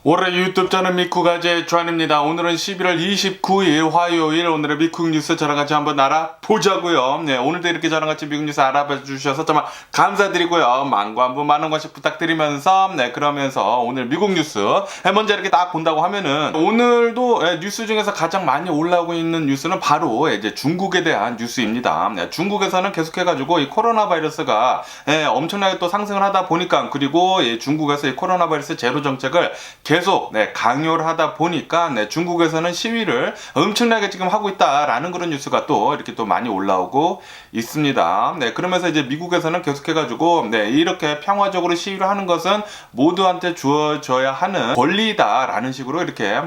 올해 유튜브 저는 미쿠가제 주한입니다. 오늘은 11월 29일 화요일 오늘의 미국 뉴스 저랑 같이 한번 알아보자고요. 네, 오늘도 이렇게 저랑 같이 미국 뉴스 알아봐 주셔서 정말 감사드리고요. 만관부 많은 관심 부탁드리면서 그러면서 오늘 미국 뉴스 먼저 이렇게 딱 본다고 하면은 오늘도 뉴스 중에서 가장 많이 올라오고 있는 뉴스는 바로 이제 중국에 대한 뉴스입니다. 중국에서는 계속해가지고 이 코로나 바이러스가 엄청나게 또 상승을 하다 보니까 그리고 중국에서 이 코로나 바이러스 제로 정책을 계속 강요를 하다 보니까 중국에서는 시위를 엄청나게 지금 하고 있다라는 그런 뉴스가 또 이렇게 또 많이 올라오고 있습니다. 그러면서 이제 미국에서는 계속해가지고 이렇게 평화적으로 시위를 하는 것은 모두한테 주어져야 하는 권리다라는 식으로 이렇게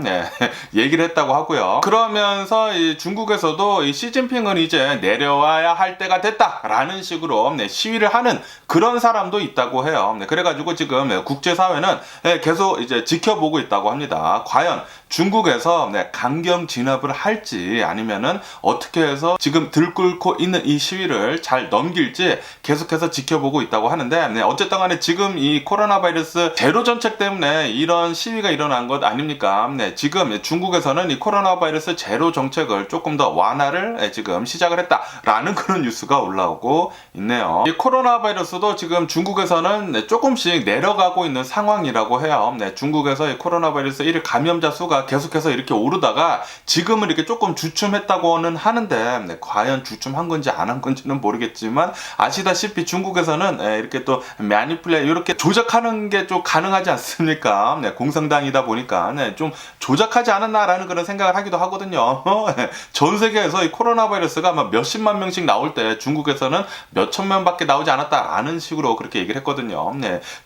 얘기를 했다고 하고요. 그러면서 이 중국에서도 이 시진핑은 이제 내려와야 할 때가 됐다라는 식으로 시위를 하는 그런 사람도 있다고 해요. 그래가지고 지금 국제사회는 계속 이제 지켜보고 있다고 합니다. 과연 중국에서 강경 진압을 할지 아니면은 어떻게 해서 지금 들끓고 있는 이 시위를 잘 넘길지 계속해서 지켜보고 있다고 하는데 어쨌든 간에 지금 이 코로나 바이러스 제로 정책 때문에 이런 시위가 일어난 것 아닙니까? 지금 중국에서는 이 코로나 바이러스 제로 정책을 조금 더 완화를 지금 시작을 했다라는 그런 뉴스가 올라오고 있네요. 이 코로나 바이러스도 지금 중국에서는 조금씩 내려가고 있는 상황이라고 해요. 중국에서 이 코로나 바이러스 1일 감염자 수가 계속해서 이렇게 오르다가 지금은 이렇게 조금 주춤했다고는 하는데 과연 주춤한 건지 안 한 건지는 모르겠지만 아시다시피 중국에서는 이렇게 또 매니플레 이렇게 조작하는 게 좀 가능하지 않습니까? 공산당이다 보니까 좀 조작하지 않았나라는 그런 생각을 하기도 하거든요. 전 세계에서 이 코로나 바이러스가 아마 몇십만 명씩 나올 때 중국에서는 몇천 명밖에 나오지 않았다라는 식으로 그렇게 얘기를 했거든요.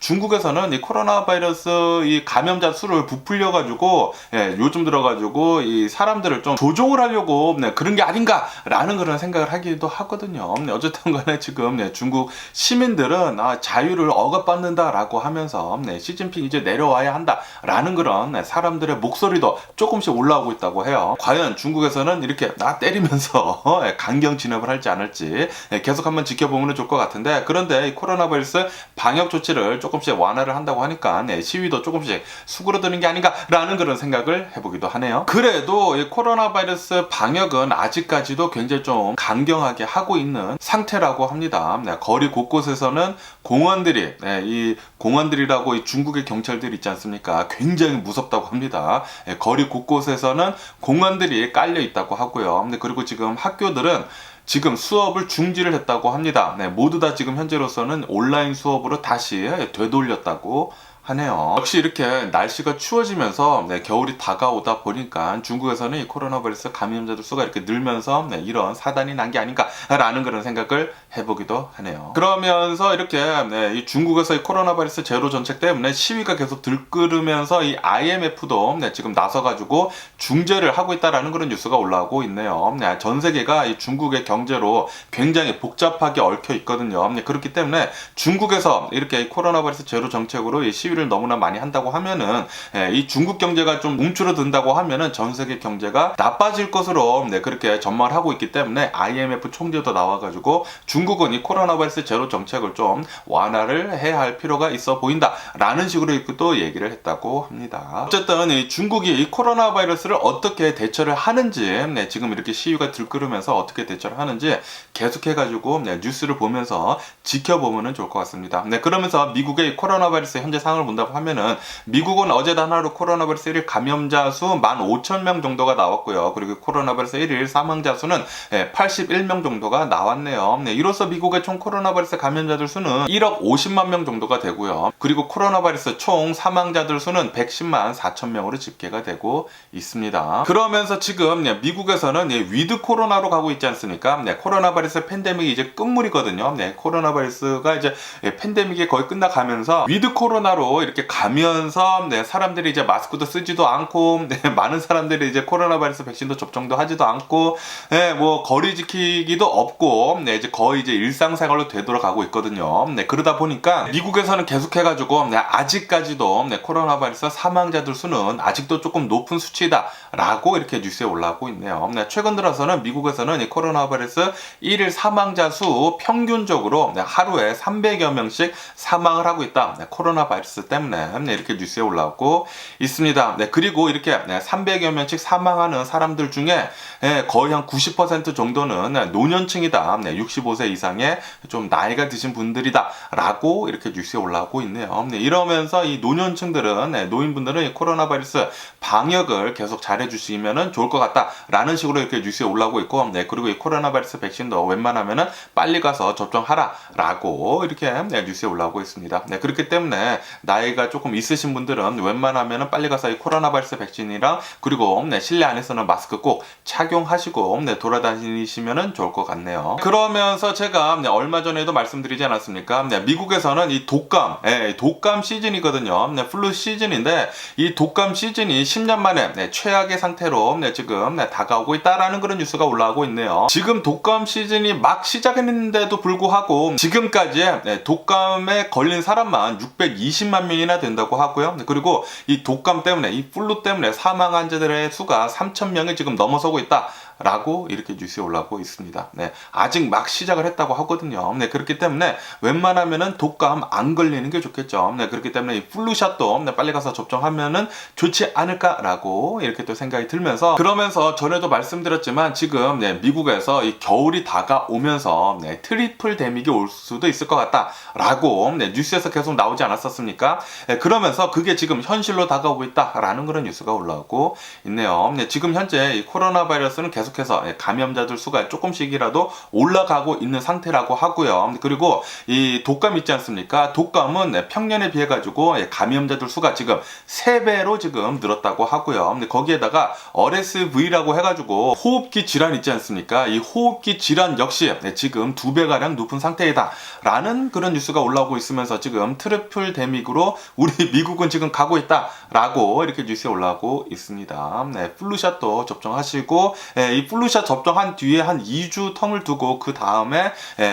중국에서는 이 코로나 바이러스 이 감염자 수를 부풀려 가지고 요즘 들어가지고 이 사람들을 좀 조종을 하려고 그런 게 아닌가라는 그런 생각을 하기도 하거든요. 어쨌든 간에 지금 중국 시민들은 자유를 억압받는다라고 하면서 시진핑 이제 내려와야 한다라는 그런 사람들의 목소리도 조금씩 올라오고 있다고 해요. 과연 중국에서는 이렇게 때리면서 강경 진압을 할지 안 할지 계속 한번 지켜보면 좋을 것 같은데 그런데 이 코로나 바이러스 방역 조치를 조금씩 완화를 한다고 하니까 시위도 조금씩 수그러드는 게 아닌가라는 그런 생각을 해보기도 하네요. 그래도 이 코로나 바이러스 방역은 아직까지도 굉장히 좀 강경하게 하고 있는 상태라고 합니다. 거리 곳곳에서는 공원들이 이 공원들이라고 이 중국의 경찰들이 있지 않습니까? 굉장히 무섭다고 합니다. 거리 곳곳에서는 공원들이 깔려 있다고 하고요. 그리고 지금 학교들은 지금 수업을 중지를 했다고 합니다. 모두 다 지금 현재로서는 온라인 수업으로 다시 되돌렸다고 하네요. 역시 이렇게 날씨가 추워지면서 겨울이 다가오다 보니까 중국에서는 이 코로나 바이러스 감염자들 수가 이렇게 늘면서 이런 사단이 난 게 아닌가라는 그런 생각을 해보기도 하네요. 그러면서 이렇게 이 중국에서 이 코로나 바이러스 제로 정책 때문에 시위가 계속 들끓으면서 이 IMF도 지금 나서가지고 중재를 하고 있다라는 그런 뉴스가 올라오고 있네요. 전 세계가 이 중국의 경제로 굉장히 복잡하게 얽혀 있거든요. 그렇기 때문에 중국에서 이렇게 이 코로나 바이러스 제로 정책으로 이 시위를 너무나 많이 한다고 하면은 이 중국 경제가 좀 움츠러든다고 하면은 전 세계 경제가 나빠질 것으로 그렇게 전망을 하고 있기 때문에 IMF 총재도 나와가지고 중국은 이 코로나 바이러스 제로 정책을 좀 완화를 해야 할 필요가 있어 보인다라는 식으로 또 얘기를 했다고 합니다. 어쨌든 이 중국이 이 코로나 바이러스를 어떻게 대처를 하는지 지금 이렇게 시위가 들끓으면서 어떻게 대처를 하는지 계속해가지고 뉴스를 보면서 지켜보면 좋을 것 같습니다. 그러면서 미국의 코로나 바이러스 현재 상황을 본다고 하면은 미국은 어제 단하루 코로나 바이러스 1일 감염자 수 15,000명 정도가 나왔고요. 그리고 코로나 바이러스 1일 사망자 수는 81명 정도가 나왔네요. 이로써 미국의 총 코로나 바이러스 감염자들 수는 1억 50만 명 정도가 되고요. 그리고 코로나 바이러스 총 사망자들 수는 110만 4천 명으로 집계가 되고 있습니다. 그러면서 지금 미국에서는 위드 코로나로 가고 있지 않습니까? 코로나 바이러스 팬데믹이 이제 끝물이거든요. 코로나 바이러스가 이제 팬데믹이 거의 끝나가면서 위드 코로나로 그리고 이렇게 가면서 사람들이 이제 마스크도 쓰지도 않고 많은 사람들이 이제 코로나 바이러스 백신도 접종도 하지도 않고 뭐 거리 지키기도 없고 이제 거의 이제 일상생활로 되돌아가고 있거든요. 그러다 보니까 미국에서는 계속해가지고 아직까지도 코로나 바이러스 사망자들 수는 아직도 조금 높은 수치다라고 이렇게 뉴스에 올라오고 있네요. 최근 들어서는 미국에서는 이 코로나 바이러스 1일 사망자 수 평균적으로 하루에 300여 명씩 사망을 하고 있다. 코로나 바이러스 때문에 이렇게 뉴스에 올라오고 있습니다. 그리고 이렇게 300여 명씩 사망하는 사람들 중에 거의 한 90% 정도는 노년층이다. 65세 이상의 좀 나이가 드신 분들이다. 라고 이렇게 뉴스에 올라오고 있네요. 이러면서 이 노년층들은, 노인분들은 이 코로나 바이러스 방역을 계속 잘해주시면 좋을 것 같다. 라는 식으로 이렇게 뉴스에 올라오고 있고, 그리고 이 코로나 바이러스 백신도 웬만하면은 빨리 가서 접종하라. 라고 이렇게 뉴스에 올라오고 있습니다. 그렇기 때문에 나이가 조금 있으신 분들은 웬만하면은 빨리 가서 이 코로나 바이러스 백신이랑 그리고 실내 안에서는 마스크 꼭 착용하시고 돌아다니시면 좋을 것 같네요. 그러면서 제가 얼마 전에도 말씀드리지 않았습니까? 미국에서는 이 독감 시즌이거든요. 플루 시즌인데 이 독감 시즌이 10년 만에 최악의 상태로 지금 다가오고 있다라는 그런 뉴스가 올라오고 있네요. 지금 독감 시즌이 막 시작했는데도 불구하고 지금까지 독감에 걸린 사람만 620만 명이나 된다고 하고요. 그리고 이 독감 때문에, 이 플루 때문에 사망 환자들의 수가 3,000명을 지금 넘어서고 있다. 라고 이렇게 뉴스에 올라오고 있습니다. 아직 막 시작을 했다고 하거든요. 그렇기 때문에 웬만하면은 독감 안 걸리는 게 좋겠죠. 그렇기 때문에 이 플루샷도 빨리 가서 접종하면은 좋지 않을까라고 이렇게 또 생각이 들면서, 그러면서 전에도 말씀드렸지만 지금 미국에서 이 겨울이 다가오면서 트리플 데믹이 올 수도 있을 것 같다라고 뉴스에서 계속 나오지 않았었습니까? 그러면서 그게 지금 현실로 다가오고 있다라는 그런 뉴스가 올라오고 있네요. 지금 현재 이 코로나 바이러스는 계속해서 감염자들 수가 조금씩이라도 올라가고 있는 상태라고 하고요. 그리고 이 독감 있지 않습니까? 독감은 평년에 비해 가지고 감염자들 수가 지금 3배로 지금 늘었다고 하고요. 거기에다가 RSV라고 해가지고 호흡기 질환 있지 않습니까? 이 호흡기 질환 역시 지금 2배가량 높은 상태이다 라는 그런 뉴스가 올라오고 있으면서 지금 트리플 데믹으로 우리 미국은 지금 가고 있다 라고 이렇게 뉴스에 올라오고 있습니다. 플루샷도 접종하시고, 이 플루샷 접종한 뒤에 한 2주 텀을 두고 그 다음에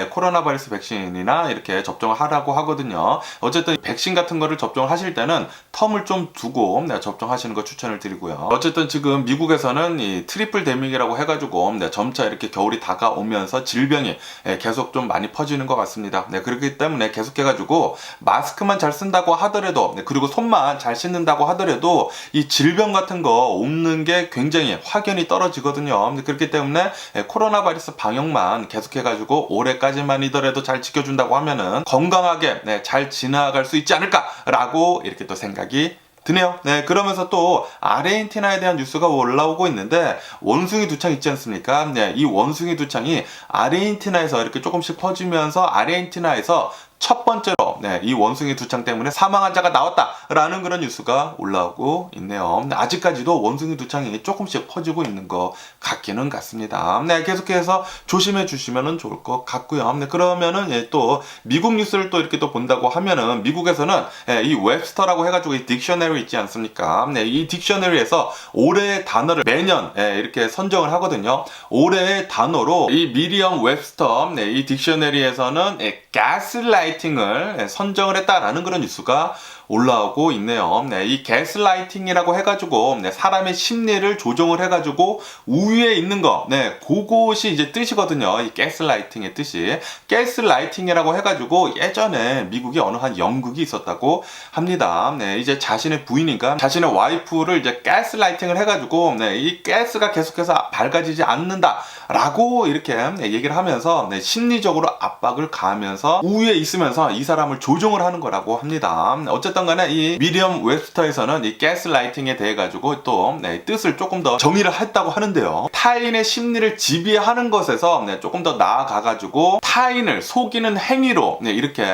코로나 바이러스 백신이나 이렇게 접종을 하라고 하거든요. 어쨌든 백신 같은 거를 접종하실 때는 텀을 좀 두고 접종하시는 거 추천을 드리고요. 어쨌든 지금 미국에서는 이 트리플 데믹이라고 해가지고 점차 이렇게 겨울이 다가오면서 질병이 계속 좀 많이 퍼지는 것 같습니다. 그렇기 때문에 계속해가지고 마스크만 잘 쓴다고 하더라도, 그리고 손만 잘 씻는다고 하더라도 이 질병 같은 거 옮는 게 굉장히 확연히 떨어지거든요. 그렇기 때문에 코로나 바이러스 방역만 계속해가지고 올해까지만이더라도 잘 지켜준다고 하면은 건강하게 잘 지나갈 수 있지 않을까라고 이렇게 또 생각이 드네요. 그러면서 또 아르헨티나에 대한 뉴스가 올라오고 있는데, 원숭이 두창 있지 않습니까? 이 원숭이 두창이 아르헨티나에서 이렇게 조금씩 퍼지면서 아르헨티나에서 첫 번째로 이 원숭이 두창 때문에 사망 환자가 나왔다라는 그런 뉴스가 올라오고 있네요. 아직까지도 원숭이 두창이 조금씩 퍼지고 있는 것 같기는 같습니다. 계속해서 조심해 주시면 좋을 것 같고요. 그러면은 또 미국 뉴스를 또 이렇게 또 본다고 하면은, 미국에서는 이 웹스터라고 해가지고 이 딕셔너리 있지 않습니까? 이 딕셔너리에서 올해의 단어를 매년 이렇게 선정을 하거든요. 올해의 단어로 이 미리엄 웹스터 이 딕셔너리에서는 가스라이팅을 선정을 했다라는 그런 뉴스가 올라오고 있네요. 이 가스라이팅이라고 해가지고 사람의 심리를 조정을 해가지고 우위에 있는 거, 그것이 이제 뜻이거든요. 이 가스라이팅의 뜻이. 가스라이팅이라고 해가지고 예전에 미국에 어느 한 연극이 있었다고 합니다. 이제 자신의 부인인가 자신의 와이프를 이제 가스라이팅을 해가지고 이 가스가 계속해서 밝아지지 않는다라고 이렇게 얘기를 하면서 심리적으로 압박을 가하면서 우위에 있으면서 이 사람을 조종을 하는 거라고 합니다. 어쨌든 간에 이 미리엄 웹스터에서는 이 가스라이팅에 대해 가지고 또 뜻을 조금 더 정의를 했다고 하는데요. 타인의 심리를 지배하는 것에서 조금 더 나아가 가지고 타인을 속이는 행위로 이렇게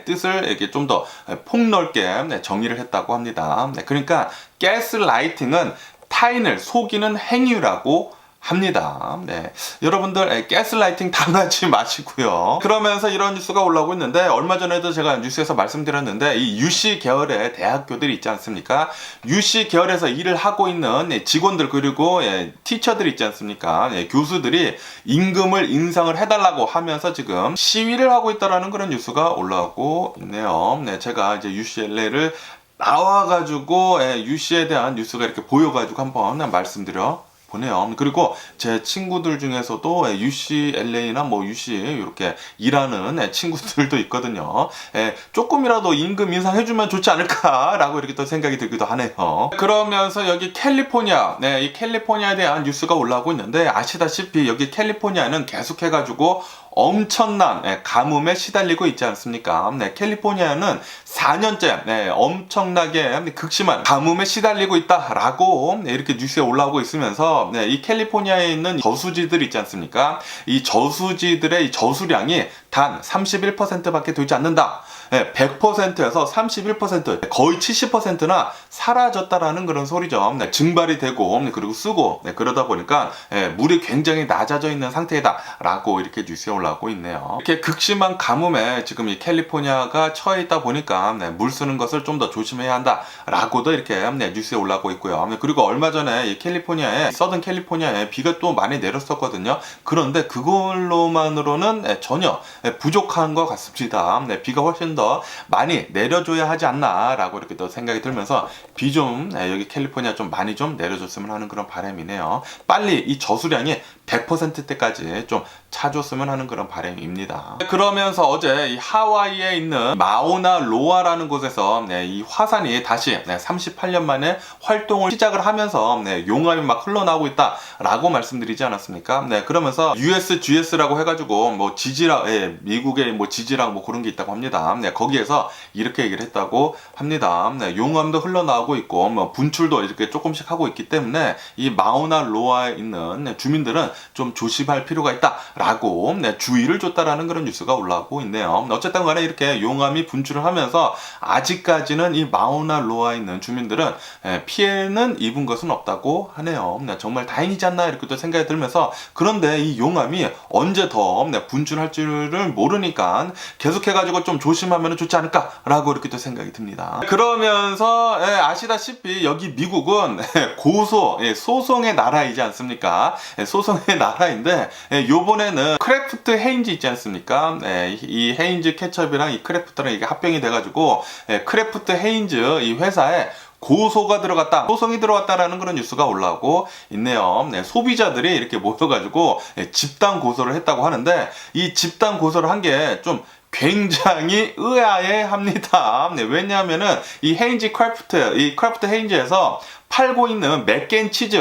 뜻을 이렇게 좀 더 폭넓게 정의를 했다고 합니다. 그러니까 가스라이팅은 타인을 속이는 행위라고 합니다. 네. 여러분들 가스라이팅 당하지 마시고요. 그러면서 이런 뉴스가 올라오고 있는데 얼마 전에도 제가 뉴스에서 말씀드렸는데 이 UC 계열의 대학교들이 있지 않습니까? UC 계열에서 일을 하고 있는 직원들 그리고 티처들 있지 않습니까? 교수들이 임금을 인상을 해달라고 하면서 지금 시위를 하고 있다라는 그런 뉴스가 올라오고 있네요. 네, 제가 이제 UCLA를 나와가지고 UC에 대한 뉴스가 이렇게 보여가지고 한번 말씀드려 보네요. 그리고 제 친구들 중에서도 UCLA나 뭐 UC 이렇게 일하는 친구들도 있거든요. 조금이라도 임금 인상해주면 좋지 않을까라고 이렇게 또 생각이 들기도 하네요. 그러면서 여기 캘리포니아, 이 캘리포니아에 대한 뉴스가 올라오고 있는데 아시다시피 여기 캘리포니아는 계속해가지고 엄청난 가뭄에 시달리고 있지 않습니까? 캘리포니아는 4년째 엄청나게 극심한 가뭄에 시달리고 있다라고 이렇게 뉴스에 올라오고 있으면서 이 캘리포니아에 있는 저수지들 있지 않습니까? 이 저수지들의 이 저수량이 단 31%밖에 되지 않는다. 100%에서 31% 거의 70%나 사라졌다라는 그런 소리죠. 증발이 되고 그리고 쓰고 그러다 보니까 물이 굉장히 낮아져 있는 상태이다 라고 이렇게 뉴스에 올라오고 있네요. 이렇게 극심한 가뭄에 지금 이 캘리포니아가 처해 있다 보니까 물 쓰는 것을 좀 더 조심해야 한다 라고도 이렇게 뉴스에 올라오고 있고요. 그리고 얼마 전에 이 캘리포니아에 서든 캘리포니아에 비가 또 많이 내렸었거든요. 그런데 그걸로만으로는 전혀 부족한 것 같습니다. 비가 훨씬 더 많이 내려줘야 하지 않나 라고 이렇게 또 생각이 들면서 비 좀 여기 캘리포니아 좀 많이 좀 내려줬으면 하는 그런 바람이네요. 빨리 이 저수량이 100%대까지 좀 차줬으면 하는 그런 바람입니다. 그러면서 어제 이 하와이에 있는 마우나 로아라는 곳에서 이 화산이 다시 38년 만에 활동을 시작을 하면서 용암이 막 흘러나오고 있다 라고 말씀드리지 않았습니까? 그러면서 USGS라고 해가지고 뭐 지지랑 미국의 뭐 지지랑 뭐 그런 게 있다고 합니다. 거기에서 이렇게 얘기를 했다고 합니다. 용암도 흘러나오고 있고 뭐 분출도 이렇게 조금씩 하고 있기 때문에 이 마우나 로아에 있는 주민들은 좀 조심할 필요가 있다 라고 주의를 줬다라는 그런 뉴스가 올라오고 있네요. 어쨌든 간에 이렇게 용암이 분출을 하면서 아직까지는 이 마우나 로아에 있는 주민들은 피해는 입은 것은 없다고 하네요. 정말 다행이지 않나 이렇게 또 생각이 들면서 그런데 이 용암이 언제 더 분출할 줄을 모르니까 계속해가지고 좀 조심하면 좋지 않을까 라고 이렇게 또 생각이 듭니다. 그러면서 아시다시피 여기 미국은 소송의 나라이지 않습니까? 소송의 나라인데 요번에는 크래프트 헤인즈 있지 않습니까? 이 헤인즈 케첩이랑 이 크래프트랑 이게 합병이 돼가지고 크래프트 헤인즈 이 회사에 고소가 들어갔다, 소송이 들어갔다라는 그런 뉴스가 올라오고 있네요. 소비자들이 이렇게 모여가지고 집단 고소를 했다고 하는데 이 집단 고소를 한 게 좀 굉장히 의아해합니다. 왜냐하면은 이 헤인즈 크래프트, 이 크래프트 헤인즈에서 팔고 있는 맥앤치즈,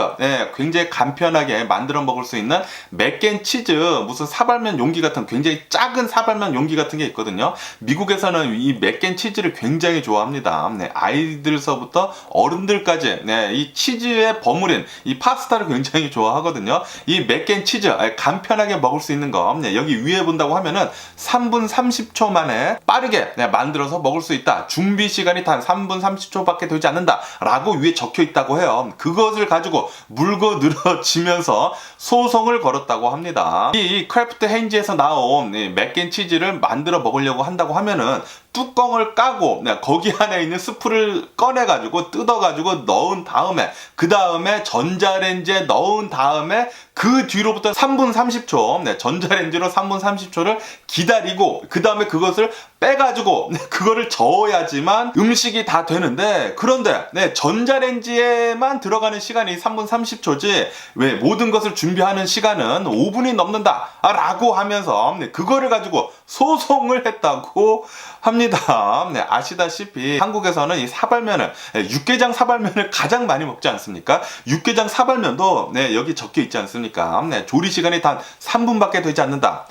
굉장히 간편하게 만들어 먹을 수 있는 맥앤치즈 무슨 사발면 용기 같은 굉장히 작은 사발면 용기 같은 게 있거든요. 미국에서는 이 맥앤치즈를 굉장히 좋아합니다. 아이들서부터 어른들까지 이 치즈에 버무린 이 파스타를 굉장히 좋아하거든요. 이 맥앤치즈 간편하게 먹을 수 있는 거 여기 위에 본다고 하면은 3분 30초 만에 빠르게 만들어서 먹을 수 있다. 준비 시간이 단 3분 30초밖에 되지 않는다 라고 위에 적혀 있다 고 해요. 그것을 가지고 물고 늘어지면서 소송을 걸었다고 합니다. 이 크래프트 헤인즈에서 나온 맥앤치즈를 만들어 먹으려고 한다고 하면은 뚜껑을 까고 거기 안에 있는 스프를 꺼내가지고 뜯어가지고 넣은 다음에 그 다음에 전자레인지에 넣은 다음에 그 뒤로부터 3분 30초 전자레인지로 3분 30초를 기다리고 그 다음에 그것을 빼가지고 그거를 저어야지만 음식이 다 되는데 그런데 전자레인지에만 들어가는 시간이 3분 30초지 왜 모든 것을 준비하는 시간은 5분이 넘는다 라고 하면서 그거를 가지고 소송을 했다고 합니다. 아시다시피 한국에서는 이 사발면을 육개장 사발면을 가장 많이 먹지 않습니까? 육개장 사발면도 여기 적혀 있지 않습니까? 조리 시간이 단 3분밖에 되지 않는다.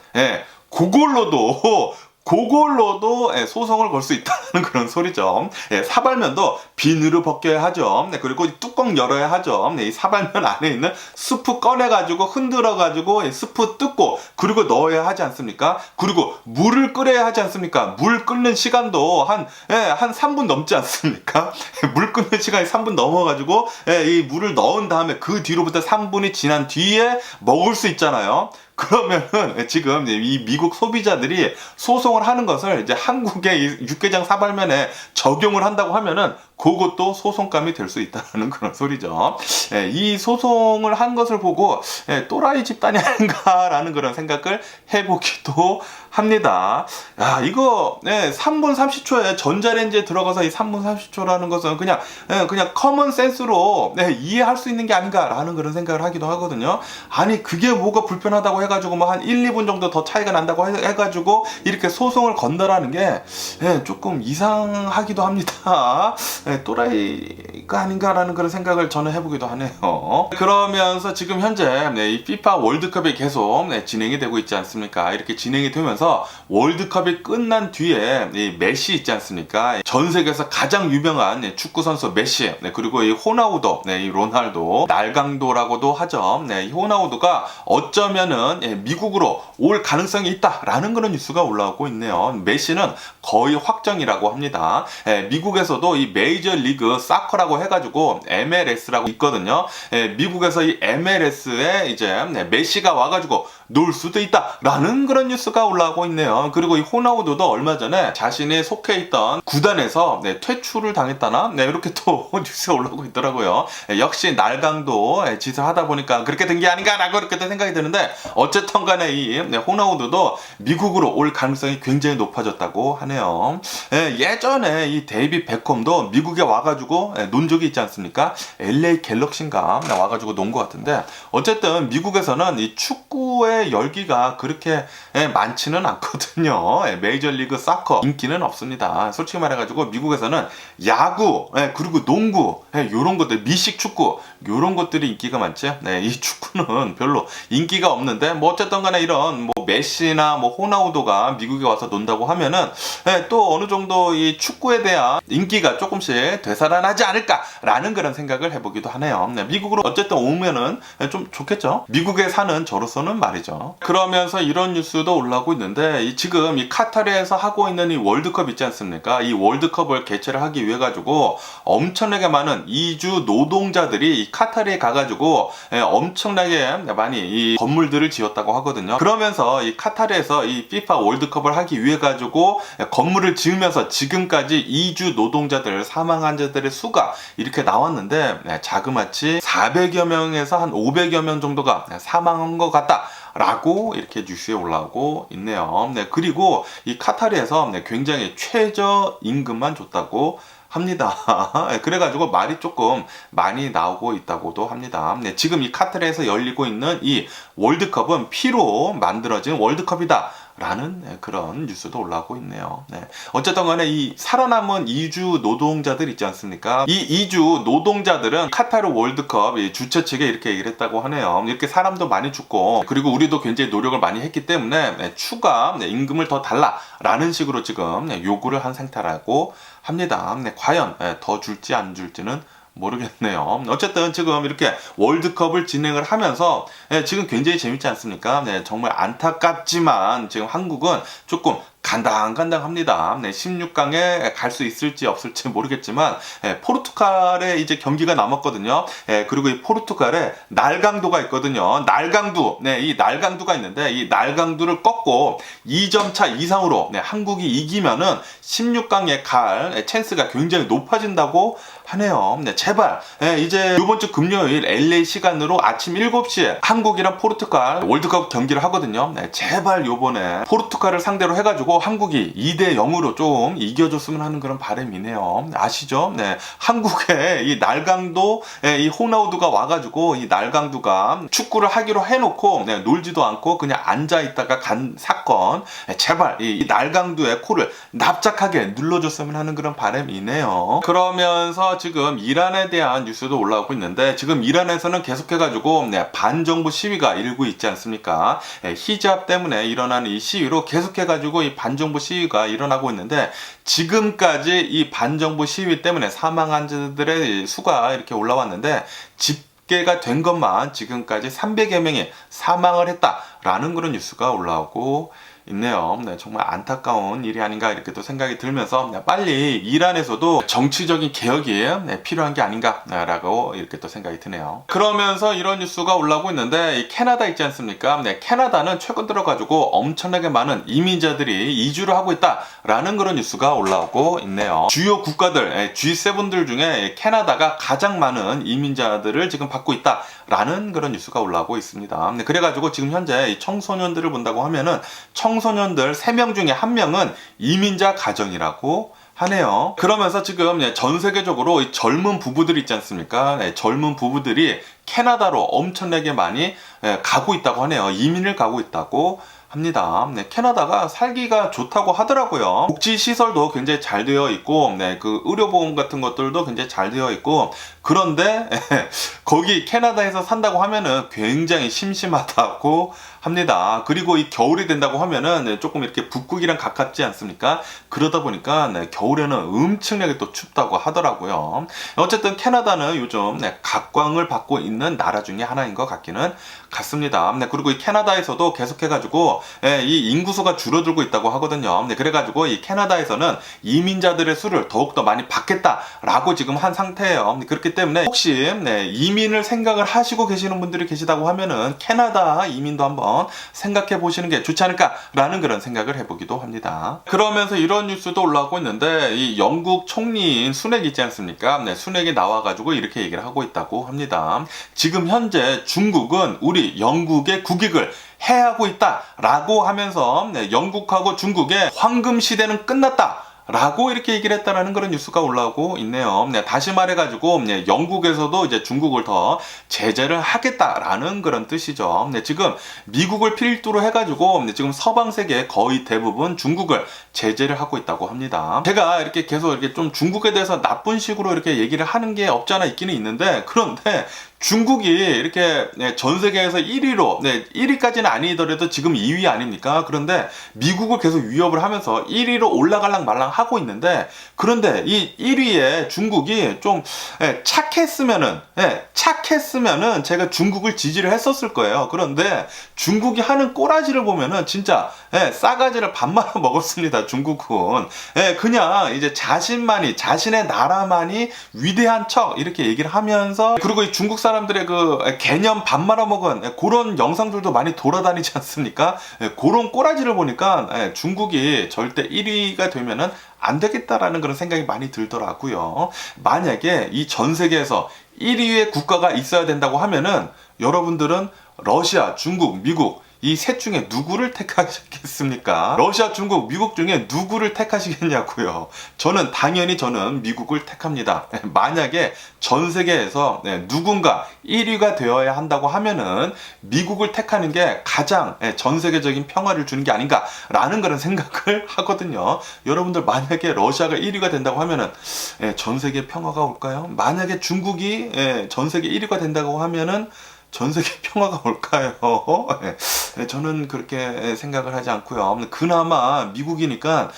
그걸로도 그걸로도 소송을 걸 수 있다는 그런 소리죠. 사발면도 비늘을 벗겨야 하죠. 그리고 뚜껑 열어야 하죠. 이 사발면 안에 있는 스프 꺼내가지고 흔들어가지고 스프 뜯고 그리고 넣어야 하지 않습니까? 그리고 물을 끓여야 하지 않습니까? 물 끓는 시간도 한 3분 넘지 않습니까? 물 끓는 시간이 3분 넘어가지고 이 물을 넣은 다음에 그 뒤로부터 3분이 지난 뒤에 먹을 수 있잖아요. 그러면은 지금 이 미국 소비자들이 소송을 하는 것을 이제 한국의 육개장 사발면에 적용을 한다고 하면은 그것도 소송감이 될 수 있다는 그런 소리죠. 이 소송을 한 것을 보고 또라이 집단이 아닌가라는 그런 생각을 해보기도 합니다. 야, 이거 3분 30초에 전자레인지에 들어가서 이 3분 30초라는 것은 그냥 커먼 센스로 이해할 수 있는 게 아닌가라는 그런 생각을 하기도 하거든요. 아니 그게 뭐가 불편하다고 해가지고 뭐 한 1, 2분 정도 더 차이가 난다고 해가지고 이렇게 소송을 건다라는 게 조금 이상하기도 합니다. 또라이가 아닌가라는 그런 생각을 저는 해보기도 하네요. 그러면서 지금 현재 이 FIFA 월드컵이 계속 진행이 되고 있지 않습니까? 이렇게 진행이 되면서 월드컵이 끝난 뒤에 이 메시 있지 않습니까? 전 세계에서 가장 유명한 축구 선수 메시, 그리고 이 호나우도, 이 로날도, 날강도라고도 하죠. 이 호나우도가 어쩌면은 미국으로 올 가능성이 있다라는 그런 뉴스가 올라오고 있네요. 메시는 거의 확정이라고 합니다. 미국에서도 이 메이저 리그 사커라고 해가지고 MLS라고 있거든요. 미국에서 이 MLS에 이제 메시가 와가지고 놀 수도 있다라는 그런 뉴스가 올라오고 있네요. 그리고 이 호나우도도 얼마 전에 자신이 속해 있던 구단에서 퇴출을 당했다나 이렇게 또 뉴스가 올라오고 있더라고요. 역시 날강도 짓을 하다 보니까 그렇게 된 게 아닌가라고 이렇게 생각이 드는데 어쨌든 간에 이 호나우도도 미국으로 올 가능성이 굉장히 높아졌다고 하네요. 예전에 이 데이비 베컴도 미국에 와가지고 논 적이 있지 않습니까? LA 갤럭시인가 와가지고 논 것 같은데 어쨌든 미국에서는 이 축구의 열기가 그렇게 많지는 않거든요. 메이저리그 사커 인기는 없습니다. 솔직히 말해가지고 미국에서는 야구 그리고 농구 요런 것들 미식 축구 요런 것들이 인기가 많지. 이 축구는 별로 인기가 없는데 뭐 어쨌든 간에 이런 뭐 메시나 뭐 호나우도가 미국에 와서 논다고 하면은 또 어느 정도 이 축구에 대한 인기가 조금씩 되살아나지 않을까라는 그런 생각을 해보기도 하네요. 미국으로 어쨌든 오면은 좀 좋겠죠. 미국에 사는 저로서는 말이죠. 그러면서 이런 뉴스도 올라오고 있는데 지금 이 카타르에서 하고 있는 이 월드컵 있지 않습니까? 이 월드컵을 개최를 하기 위해 가지고 엄청나게 많은 이주 노동자들이 이 카타르에 가가지고 엄청나게 많이 이 건물들을 지었다고 하거든요. 그러면서 이 카타르에서 이 FIFA 월드컵을 하기 위해 가지고 건물을 지으면서 지금까지 이주 노동자들 사망한 자들의 수가 이렇게 나왔는데 자그마치 400여 명에서 한 500여 명 정도가 사망한 것 같다. 라고 이렇게 뉴스에 올라오고 있네요. 그리고 이 카타르에서 굉장히 최저 임금만 줬다고 합니다. 그래가지고 말이 조금 많이 나오고 있다고도 합니다. 지금 이 카타르에서 열리고 있는 이 월드컵은 피로 만들어진 월드컵이다. 라는 그런 뉴스도 올라오고 있네요. 어쨌든 간에 이 살아남은 이주 노동자들 있지 않습니까? 이 이주 노동자들은 카타르 월드컵 주최 측에 이렇게 얘기를 했다고 하네요. 이렇게 사람도 많이 죽고 그리고 우리도 굉장히 노력을 많이 했기 때문에 추가 임금을 더 달라라는 식으로 지금 요구를 한 상태라고 합니다. 과연 더 줄지 안 줄지는 모르겠네요. 어쨌든 지금 이렇게 월드컵을 진행을 하면서 지금 굉장히 재밌지 않습니까? 정말 안타깝지만 지금 한국은 조금 간당간당합니다. 16강에 갈 수 있을지 없을지 모르겠지만 포르투갈에 이제 경기가 남았거든요. 그리고 이 포르투갈에 날강도가 있거든요. 날강두, 이 날강두가 있는데 이 날강두를 꺾고 2점 차 이상으로 한국이 이기면은 16강에 갈 찬스가 굉장히 높아진다고 하네요. 제발 이제 이번 주 금요일 LA 시간으로 아침 7시에 한국이랑 포르투갈 월드컵 경기를 하거든요. 제발 요번에 포르투갈을 상대로 해가지고 한국이 2대 0으로 좀 이겨줬으면 하는 그런 바람이네요. 아시죠? 한국에 이 날강도 이 호나우두가 와가지고 이 날강두가 축구를 하기로 해놓고 놀지도 않고 그냥 앉아있다가 간 사건. 제발 이 날강두의 코를 납작하게 눌러줬으면 하는 그런 바람이네요. 그러면서 지금 이란에 대한 뉴스도 올라오고 있는데 지금 이란에서는 계속해가지고 반정부 시위가 일고 있지 않습니까? 히잡 때문에 일어나는 이 시위로 계속해가지고 이 반정부 시위가 일어나고 있는데 지금까지 이 반정부 시위 때문에 사망한 자들의 수가 이렇게 올라왔는데 집계가 된 것만 지금까지 300여 명이 사망을 했다라는 그런 뉴스가 올라오고 있네요. 네, 정말 안타까운 일이 아닌가 이렇게 또 생각이 들면서 빨리 이란에서도 정치적인 개혁이 필요한 게 아닌가라고 이렇게 또 생각이 드네요. 그러면서 이런 뉴스가 올라오고 있는데 이 캐나다 있지 않습니까? 네, 캐나다는 최근 들어가지고 엄청나게 많은 이민자들이 이주를 하고 있다라는 그런 뉴스가 올라오고 있네요. 주요 국가들 G7들 중에 캐나다가 가장 많은 이민자들을 지금 받고 있다라는 그런 뉴스가 올라오고 있습니다. 네, 그래가지고 지금 현재 이 청소년들을 본다고 하면은 청소년들 3명 중에 1명은 이민자 가정이라고 하네요. 그러면서 지금 전 세계적으로 젊은 부부들이 있지 않습니까? 젊은 부부들이 캐나다로 엄청나게 많이 가고 있다고 하네요. 이민을 가고 있다고 합니다. 네, 캐나다가 살기가 좋다고 하더라고요. 복지 시설도 굉장히 잘 되어 있고, 그 의료보험 같은 것들도 굉장히 잘 되어 있고, 그런데 거기 캐나다에서 산다고 하면은 굉장히 심심하다고 합니다. 그리고 이 겨울이 된다고 하면은 조금 이렇게 북극이랑 가깝지 않습니까? 그러다 보니까 겨울에는 엄청나게 또 춥다고 하더라고요. 어쨌든 캐나다는 요즘 각광을 받고 있는 나라 중에 하나인 것 같기는 같습니다. 그리고 이 캐나다에서도 계속해가지고 이 인구수가 줄어들고 있다고 하거든요. 그래가지고 이 캐나다에서는 이민자들의 수를 더욱더 많이 받겠다라고 지금 한 상태예요. 그렇기 때문에 혹시 이민을 생각을 하시고 계시는 분들이 계시다고 하면은 캐나다 이민도 한번 생각해 보시는 게 좋지 않을까라는 그런 생각을 해보기도 합니다. 그러면서 이런 뉴스도 올라오고 있는데 이 영국 총리인 수넥 있지 않습니까? 수넥이 나와가지고 이렇게 얘기를 하고 있다고 합니다. 지금 현재 중국은 우리 영국의 국익을 해하고 있다라고 하면서 영국하고 중국의 황금 시대는 끝났다. 라고 이렇게 얘기를 했다라는 그런 뉴스가 올라오고 있네요. 다시 말해가지고 영국에서도 이제 중국을 더 제재를 하겠다라는 그런 뜻이죠. 지금 미국을 필두로 해가지고 지금 서방 세계 거의 대부분 중국을 제재를 하고 있다고 합니다. 제가 이렇게 계속 이렇게 좀 중국에 대해서 나쁜 식으로 이렇게 얘기를 하는 게 없지 않아 있기는 있는데, 그런데 중국이 이렇게 전 세계에서 1위로 1위까지는 아니더라도 지금 2위 아닙니까? 그런데 미국을 계속 위협을 하면서 1위로 올라갈랑 말랑 하고 있는데, 그런데 이 1위에 중국이 좀 착했으면은 제가 중국을 지지를 했었을 거예요. 그런데 중국이 하는 꼬라지를 보면은 진짜 싸가지를 밥 말아 먹었습니다. 중국은 그냥 이제 자신의 나라만이 위대한 척 이렇게 얘기를 하면서, 그리고 이 중국 사람들의 그 개념 밥 말아먹은 그런 영상들도 많이 돌아다니지 않습니까? 그런 꼬라지를 보니까 중국이 절대 1위가 되면은 안 되겠다라는 그런 생각이 많이 들더라고요. 만약에 이 전 세계에서 1위의 국가가 있어야 된다고 하면은 여러분들은 러시아, 중국, 미국 이 셋 중에 누구를 택하시겠습니까? 러시아, 중국, 미국 중에 누구를 택하시겠냐고요. 당연히 저는 미국을 택합니다. 만약에 전 세계에서 누군가 1위가 되어야 한다고 하면은 미국을 택하는 게 가장 전 세계적인 평화를 주는 게 아닌가라는 그런 생각을 하거든요. 여러분들 만약에 러시아가 1위가 된다고 하면은 전 세계 평화가 올까요? 만약에 중국이 전 세계 1위가 된다고 하면은 전 세계 평화가 올까요? 저는 그렇게 생각을 하지 않고요. 그나마 미국이니까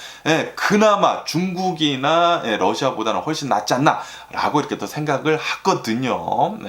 그나마 중국이나 러시아보다는 훨씬 낫지 않나 라고 이렇게 또 생각을 하거든요.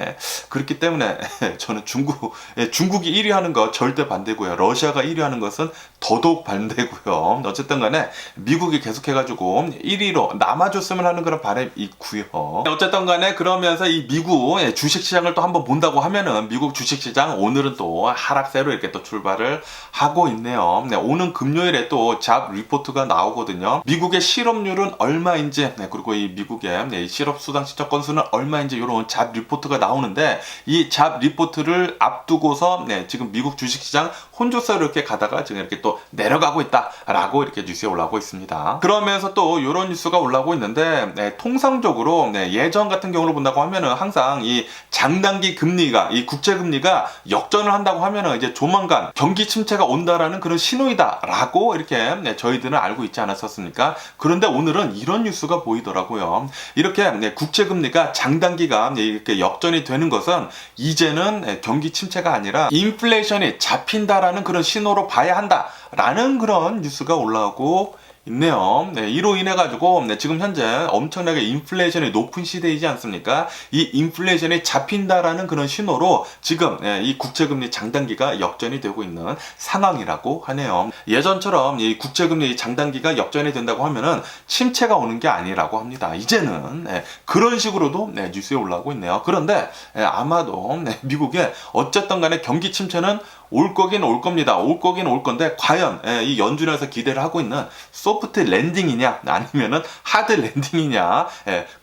그렇기 때문에 저는 중국이 1위 하는 거 절대 반대고요. 러시아가 1위 하는 것은 더더욱 반대고요. 어쨌든 간에 미국이 계속해가지고 1위로 남아줬으면 하는 그런 바람이 있고요. 어쨌든 간에 그러면서 이 미국 주식시장을 또 한번 본다고 하면은 미국 주식시장 오늘은 또 하락세로 이렇게 또 출발을 하고 있네요. 오는 금요일에 또 잡 리포트가 나오거든요. 미국의 실업률은 얼마인지, 그리고 이 미국의 실업수당 신청 건수는 얼마인지 이런 잡 리포트가 나오는데, 이 잡 리포트를 앞두고서 지금 미국 주식시장 혼조세로 이렇게 가다가 지금 이렇게 또 내려가고 있다라고 이렇게 뉴스에 올라오고 있습니다. 그러면서 또 이런 뉴스가 올라오고 있는데, 통상적으로 예전 같은 경우로 본다고 하면은 항상 이 장단기 금리가 이 국제금리가 역전을 한다고 하면은 이제 조만간 경기 침체가 온다라는 그런 신호이다라고 이렇게 저희들은 알고 있지 않았었습니까? 그런데 오늘은 이런 뉴스가 보이더라고요. 이렇게 국제금리가 장단기가 이렇게 역전이 되는 것은 이제는 경기 침체가 아니라 인플레이션이 잡힌다라는 그런 신호로 봐야 한다라는 그런 뉴스가 올라오고 있네요. 이로 인해 가지고 지금 현재 엄청나게 인플레이션이 높은 시대이지 않습니까? 이 인플레이션이 잡힌다라는 그런 신호로 지금 이 국제금리 장단기가 역전이 되고 있는 상황이라고 하네요. 예전처럼 이 국제금리 장단기가 역전이 된다고 하면은 침체가 오는 게 아니라고 합니다. 이제는 그런 식으로도 뉴스에 올라오고 있네요. 그런데 아마도 미국에 어쨌든 간에 경기 침체는 올 거긴 올 겁니다. 올 거긴 올 건데 과연 이 연준에서 기대를 하고 있는 소프트 랜딩이냐 아니면은 하드 랜딩이냐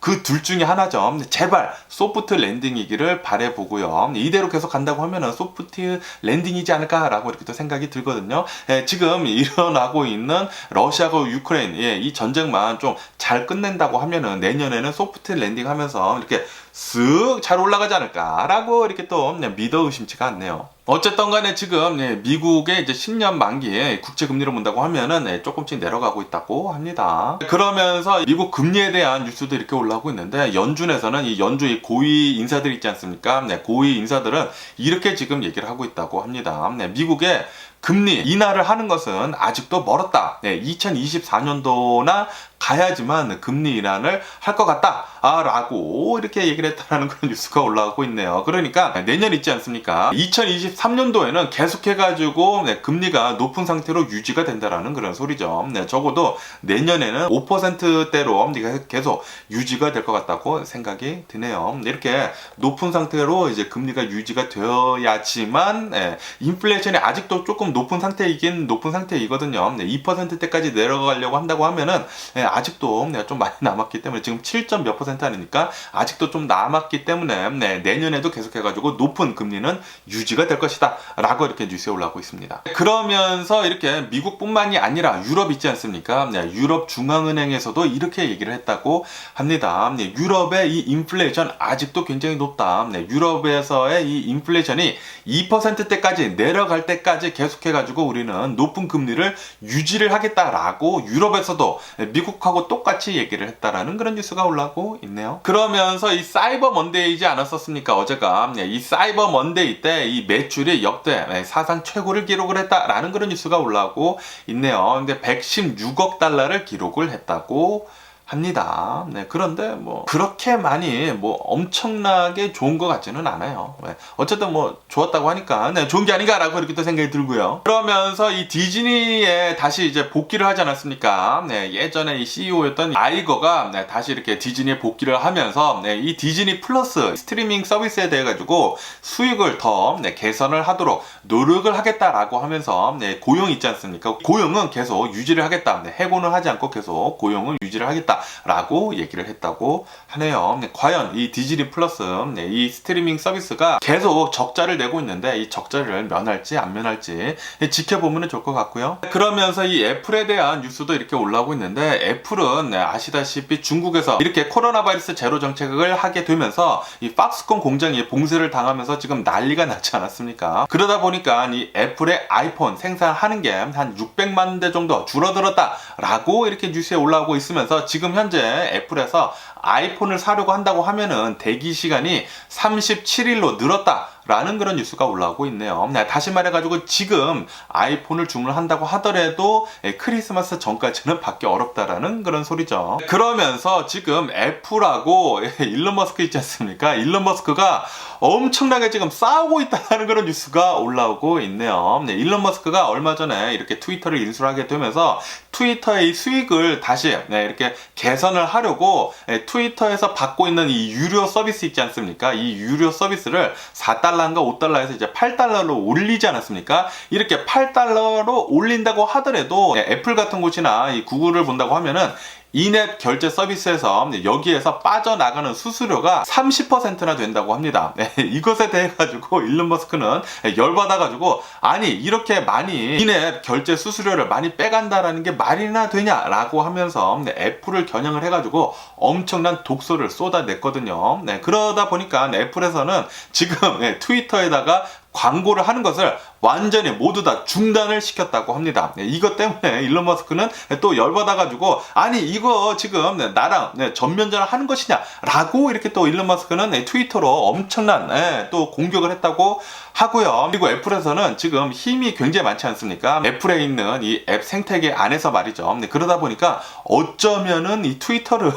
그 둘 중에 하나죠. 제발 소프트 랜딩이기를 바라보고요. 이대로 계속 간다고 하면은 소프트 랜딩이지 않을까라고 이렇게 또 생각이 들거든요. 지금 일어나고 있는 러시아와 유크레인 이 전쟁만 좀 잘 끝낸다고 하면은 내년에는 소프트 랜딩 하면서 이렇게 쓱 잘 올라가지 않을까라고 이렇게 또 믿어 의심치가 않네요. 어쨌든 간에 지금 미국의 이제 10년 만기에 국채금리를 본다고 하면은 조금씩 내려가고 있다고 합니다. 그러면서 미국 금리에 대한 뉴스도 이렇게 올라오고 있는데 연준에서는 이 연준의 고위 인사들 있지 않습니까? 고위 인사들은 이렇게 지금 얘기를 하고 있다고 합니다. 미국의 금리 인하를 하는 것은 아직도 멀었다. 2024년도나 가야지만 금리 인하를 할 것 같다. 라고 이렇게 얘기를 했다는 그런 뉴스가 올라오고 있네요. 그러니까 내년 있지 않습니까? 2023년도에는 계속해가지고 금리가 높은 상태로 유지가 된다라는 그런 소리죠. 적어도 내년에는 5%대로 계속 유지가 될 것 같다고 생각이 드네요. 이렇게 높은 상태로 이제 금리가 유지가 되어야지만 인플레이션이 아직도 조금 높은 상태이거든요. 2%대까지 내려가려고 한다고 하면은 아직도 좀 많이 남았기 때문에 지금 7. 몇 % 아니니까 아직도 좀 남았기 때문에 내년에도 계속해가지고 높은 금리는 유지가 될 것이다 라고 이렇게 뉴스에 올라오고 있습니다. 그러면서 이렇게 미국뿐만이 아니라 유럽 있지 않습니까? 유럽 중앙은행에서도 이렇게 얘기를 했다고 합니다. 유럽의 이 인플레이션 아직도 굉장히 높다. 유럽에서의 이 인플레이션이 2%대까지 내려갈 때까지 계속해가지고 우리는 높은 금리를 유지를 하겠다라고 유럽에서도 미국하고 똑같이 얘기를 했다라는 그런 뉴스가 올라오고 있네요. 그러면서 이 사이버 먼데이지 않았었습니까? 어제가 이 사이버 먼데이 때 이 매출이 역대 사상 최고를 기록을 했다라는 그런 뉴스가 올라오고 있네요. 근데 116억 달러를 기록을 했다고 합니다. 그런데 뭐 그렇게 많이 뭐 엄청나게 좋은 것 같지는 않아요. 어쨌든 뭐 좋았다고 하니까 좋은 게 아닌가라고 이렇게 또 생각이 들고요. 그러면서 이 디즈니에 다시 이제 복귀를 하지 않았습니까? 예전에 이 CEO였던 아이거가 다시 이렇게 디즈니에 복귀를 하면서 이 디즈니 플러스 스트리밍 서비스에 대해 가지고 수익을 더 개선을 하도록 노력을 하겠다라고 하면서 고용 있지 않습니까? 고용은 계속 유지를 하겠다. 해고는 하지 않고 계속 고용을 유지를 하겠다. 라고 얘기를 했다고 하네요. 과연 이 디즈니 플러스 이 스트리밍 서비스가 계속 적자를 내고 있는데 이 적자를 면할지 안 면할지 지켜보면 좋을 것 같고요. 그러면서 이 애플에 대한 뉴스도 이렇게 올라오고 있는데 애플은 아시다시피 중국에서 이렇게 코로나 바이러스 제로 정책을 하게 되면서 이 박스콘 공장이 봉쇄를 당하면서 지금 난리가 났지 않았습니까? 그러다 보니까 이 애플의 아이폰 생산하는 게 한 600만 대 정도 줄어들었다라고 이렇게 뉴스에 올라오고 있으면서 지금 현재 애플에서 아이폰을 사려고 한다고 하면은 대기 시간이 37일로 늘었다라는 그런 뉴스가 올라오고 있네요. 다시 말해가지고 지금 아이폰을 주문한다고 하더라도 크리스마스 전까지는 받기 어렵다라는 그런 소리죠. 그러면서 지금 애플하고 일론 머스크 있지 않습니까? 일론 머스크가 엄청나게 지금 싸우고 있다는 그런 뉴스가 올라오고 있네요. 일론 머스크가 얼마 전에 이렇게 트위터를 인수하게 되면서 트위터의 수익을 다시 이렇게 개선을 하려고 트위터에서 받고 있는 이 유료 서비스 있지 않습니까? 이 유료 서비스를 4달러인가 5달러에서 이제 8달러로 올리지 않았습니까? 이렇게 8달러로 올린다고 하더라도 애플 같은 곳이나 이 구글을 본다고 하면은 인앱 결제 서비스에서 여기에서 빠져나가는 수수료가 30%나 된다고 합니다. 이것에 대해 가지고 일론 머스크는 열받아가지고 아니 이렇게 많이 인앱 결제 수수료를 많이 빼간다라는 게 말이나 되냐라고 하면서 애플을 겨냥을 해가지고 엄청난 독소를 쏟아냈거든요. 그러다 보니까 애플에서는 지금 트위터에다가 광고를 하는 것을 완전히 모두 다 중단을 시켰다고 합니다. 이것 때문에 일론 머스크는 또 열받아가지고 아니 이거 지금 나랑 전면전을 하는 것이냐 라고 이렇게 또 일론 머스크는 트위터로 엄청난 또 공격을 했다고 하고요. 그리고 애플에서는 지금 힘이 굉장히 많지 않습니까? 애플에 있는 이 앱 생태계 안에서 말이죠. 그러다 보니까 어쩌면은 이 트위터를